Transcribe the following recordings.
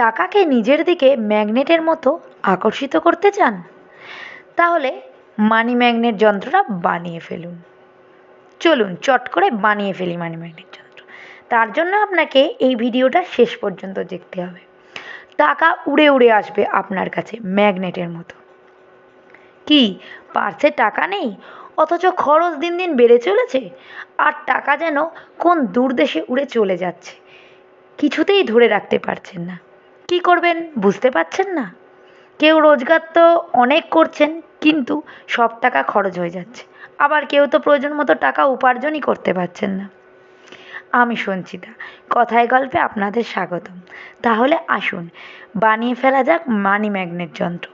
টাকাকে নিজের দিকে ম্যাগনেটের মতো আকর্ষিত করতে চান? তাহলে মানি ম্যাগনেট যন্ত্রটা বানিয়ে ফেলুন। চলুন চট করে বানিয়ে ফেলি মানি ম্যাগনেট যন্ত্র। তার জন্য আপনাকে এই ভিডিওটা শেষ পর্যন্ত দেখতে হবে। টাকা উড়ে উড়ে আসবে আপনার কাছে ম্যাগনেটের মতো। কি পার্সে টাকা নেই, অথচ খরচ দিন দিন বেড়ে চলেছে, আর টাকা যেন কোন দূর দেশে উড়ে চলে যাচ্ছে, কিছুতেই ধরে রাখতে পারছেন না। কি করবেন বুঝতে পারছেন না? কেউ রোজগার তো অনেক করছেন, কিন্তু সব টাকা খরচ হয়ে যাচ্ছে। আবার কেউ তো প্রয়োজন মতো টাকা উপার্জনই করতে পারছেন না। আমি সঞ্চিতা, কথায় গল্পে আপনাদের স্বাগতম। তাহলে আসুন বানিয়ে ফেলা যাক মানি ম্যাগনেট যন্ত্র,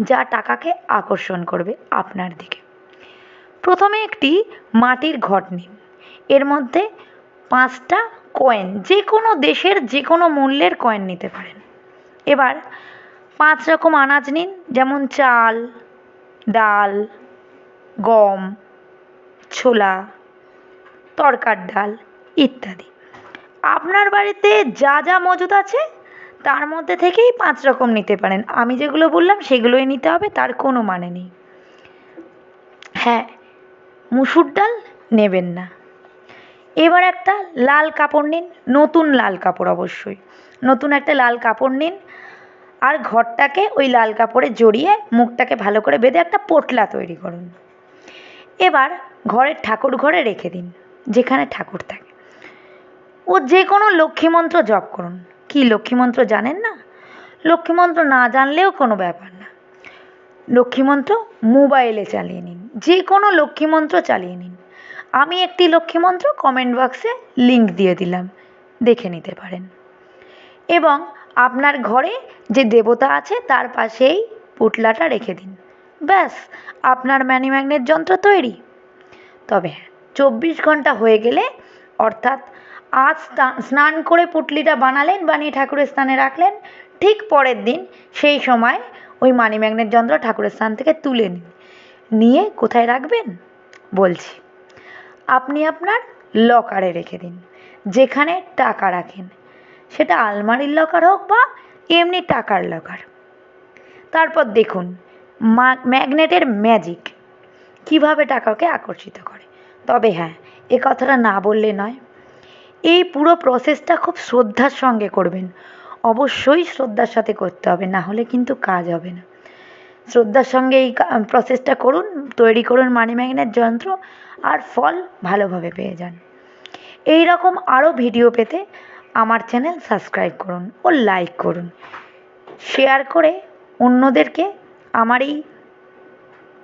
যা টাকাকে আকর্ষণ করবে আপনার দিকে। প্রথমে একটি মাটির ঘট নিন। এর মধ্যে 5টা কয়েন, যে কোনো দেশের যে কোনো মূল্যের কয়েন নিতে পারেন। এবার 5 রকম আনাজ নিন, যেমন চাল, ডাল, গম, ছোলা, তরকার ডাল ইত্যাদি। আপনার বাড়িতে যা যা মজুদ আছে তার মধ্যে থেকেই 5 রকম নিতে পারেন। আমি যেগুলো বললাম সেগুলোই নিতে হবে, তার কোনো মানে নেই। হ্যাঁ, মুসুর ডাল নেবেন না। এবার একটা লাল কাপড় নিন, নতুন লাল কাপড় অবশ্যই। নতুন একটা লাল কাপড় নিন, আর ঘরটাকে ওই লাল কাপড়ে জড়িয়ে মুখটাকে ভালো করে বেঁধে একটা পোটলা তৈরি করুন। এবার ঘরের ঠাকুর ঘরে রেখে দিন, যেখানে ঠাকুর থাকে। ও যে কোনো লক্ষ্মীমন্ত্র জপ করুন। কি লক্ষ্মীমন্ত্র জানেন না? লক্ষ্মীমন্ত্র না জানলেও কোনো ব্যাপার না। লক্ষ্মীমন্ত্র মোবাইলে চালিয়ে নিন, যে কোনো লক্ষ্মীমন্ত্র চালিয়ে নিন। আমি একটি লক্ষ্মীমন্ত্র কমেন্ট বক্সে লিংক দিয়ে দিলাম, দেখে নিতে পারেন। এবং আপনার ঘরে যে দেবতা আছে তার পাশেই পুটলাটা রেখে দিন। ব্যাস, আপনার মানি ম্যাগনেট যন্ত্র তৈরি। তবে হ্যাঁ, 24 ঘন্টা হয়ে গেলে, অর্থাৎ আজ স্নান করে পুটলিটা বানালেন, বানিয়ে ঠাকুরের স্থানে রাখলেন, ঠিক পরের দিন সেই সময় ওই মানি ম্যাগনেট যন্ত্র ঠাকুরের স্থান থেকে তুলে নিন। নিয়ে কোথায় রাখবেন বলছি। আপনি আপনার লকারে রেখে দিন, যেখানে টাকা রাখেন। সেটা আলমারির লকার হোক বা এমনি টাকার লকার। তারপর দেখুন ম্যাগনেটের ম্যাজিক কীভাবে টাকাকে আকর্ষিত করে। তবে হ্যাঁ, এ কথাটা না বললে নয়, এই পুরো প্রসেসটা খুব শ্রদ্ধার সঙ্গে করবেন। অবশ্যই শ্রদ্ধার সাথে করতে হবে, না হলে কিন্তু কাজ হবে না। শ্রদ্ধার সঙ্গে এই প্রসেসটা করুন, তৈরি করুন মানি ম্যাগনেট যন্ত্র, আর ফল ভালোভাবে পেয়ে যান। এই রকম আরও ভিডিও পেতে আমার চ্যানেল সাবস্ক্রাইব করুন ও লাইক করুন। শেয়ার করে অন্যদেরকে আমার এই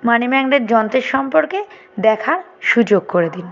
মানি ম্যাগনেট যন্ত্রের সম্পর্কে দেখার সুযোগ করে দিন।